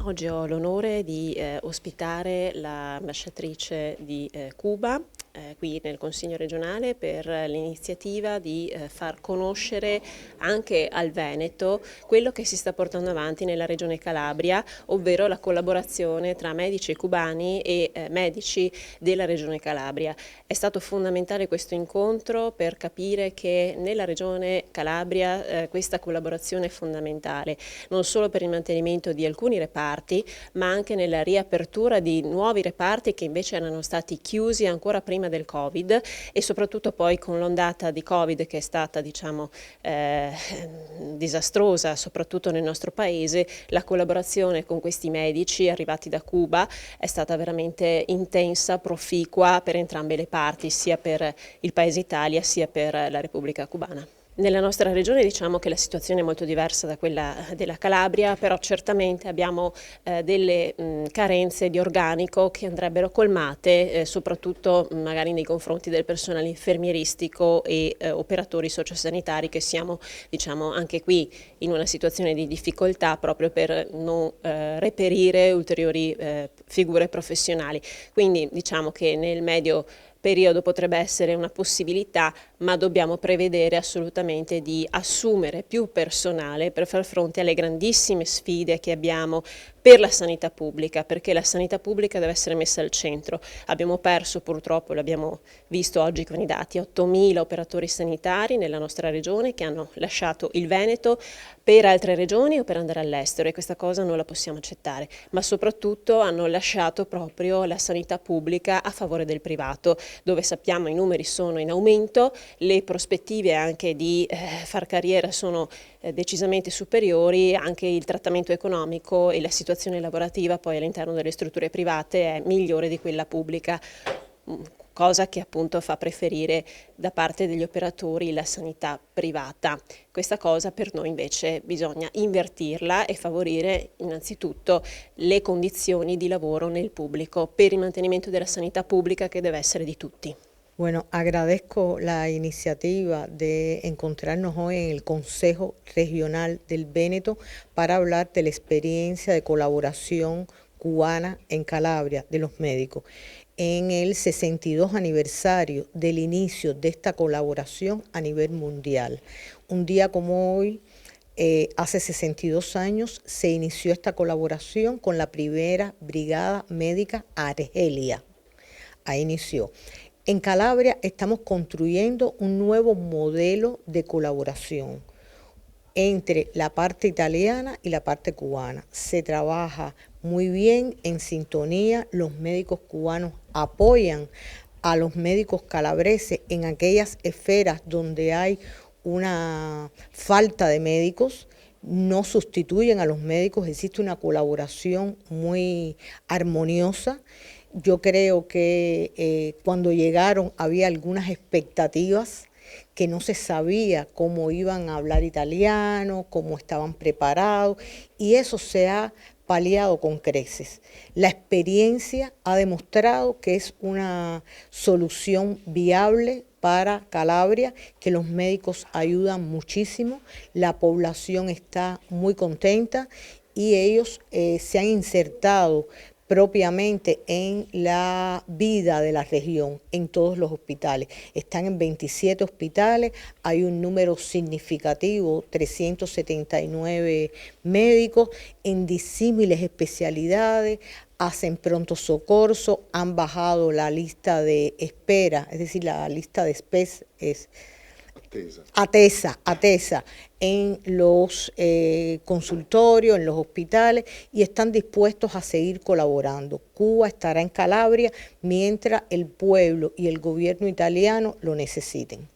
Oggi ho l'onore di ospitare la ambasciatrice di Cuba qui nel Consiglio regionale per l'iniziativa di far conoscere anche al Veneto quello che si sta portando avanti nella regione Calabria, ovvero la collaborazione tra medici cubani e medici della regione Calabria. È stato fondamentale questo incontro per capire che nella regione Calabria questa collaborazione è fondamentale, non solo per il mantenimento di alcuni reparti, ma anche nella riapertura di nuovi reparti che invece erano stati chiusi ancora prima del Covid, e soprattutto poi con l'ondata di Covid che è stata, diciamo, disastrosa soprattutto nel nostro paese. La collaborazione con questi medici arrivati da Cuba è stata veramente intensa, proficua per entrambe le parti, sia per il paese Italia sia per la Repubblica Cubana. Nella nostra regione diciamo che la situazione è molto diversa da quella della Calabria, però certamente abbiamo delle carenze di organico che andrebbero colmate, soprattutto magari nei confronti del personale infermieristico e operatori sociosanitari, che siamo, diciamo, anche qui in una situazione di difficoltà proprio per non reperire ulteriori figure professionali. Quindi diciamo che nel medio periodo potrebbe essere una possibilità, ma dobbiamo prevedere assolutamente di assumere più personale per far fronte alle grandissime sfide che abbiamo per la sanità pubblica, perché la sanità pubblica deve essere messa al centro. Abbiamo perso, purtroppo, l'abbiamo visto oggi con i dati, 8.000 operatori sanitari nella nostra regione che hanno lasciato il Veneto per altre regioni o per andare all'estero, e questa cosa non la possiamo accettare, ma soprattutto hanno lasciato proprio la sanità pubblica a favore del privato, dove sappiamo i numeri sono in aumento, le prospettive anche di far carriera sono decisamente superiori, anche il trattamento economico e la situazione lavorativa poi all'interno delle strutture private è migliore di quella pubblica, cosa che appunto fa preferire da parte degli operatori la sanità privata. Questa cosa per noi invece bisogna invertirla e favorire innanzitutto le condizioni di lavoro nel público per il mantenimento della sanità pública, que debe ser de tutti. Bueno, agradezco la iniciativa de encontrarnos hoy en el Consejo Regional del Véneto para hablar de la experiencia de colaboración cubana en Calabria de los médicos. En el 62 aniversario del inicio de esta colaboración a nivel mundial. Un día como hoy, hace 62 años, se inició esta colaboración con la primera Brigada Médica Argelia. Ahí inició. En Calabria estamos construyendo un nuevo modelo de colaboración entre la parte italiana y la parte cubana. Se trabaja muy bien en sintonía, los médicos cubanos apoyan a los médicos calabreses en aquellas esferas donde hay una falta de médicos, no sustituyen a los médicos, existe una colaboración muy armoniosa. Yo creo que cuando llegaron había algunas expectativas que no se sabía cómo iban a hablar italiano, cómo estaban preparados, y eso se ha paliado con creces. La experiencia ha demostrado que es una solución viable para Calabria, que los médicos ayudan muchísimo, la población está muy contenta y ellos se han insertado propiamente en la vida de la región, en todos los hospitales. Están en 27 hospitales, hay un número significativo, 379 médicos en disímiles especialidades, hacen pronto socorro, han bajado la lista de espera, es decir, la lista de espera es ATESA en los consultorios, en los hospitales, y están dispuestos a seguir colaborando. Cuba estará en Calabria mientras el pueblo y el gobierno italiano lo necesiten.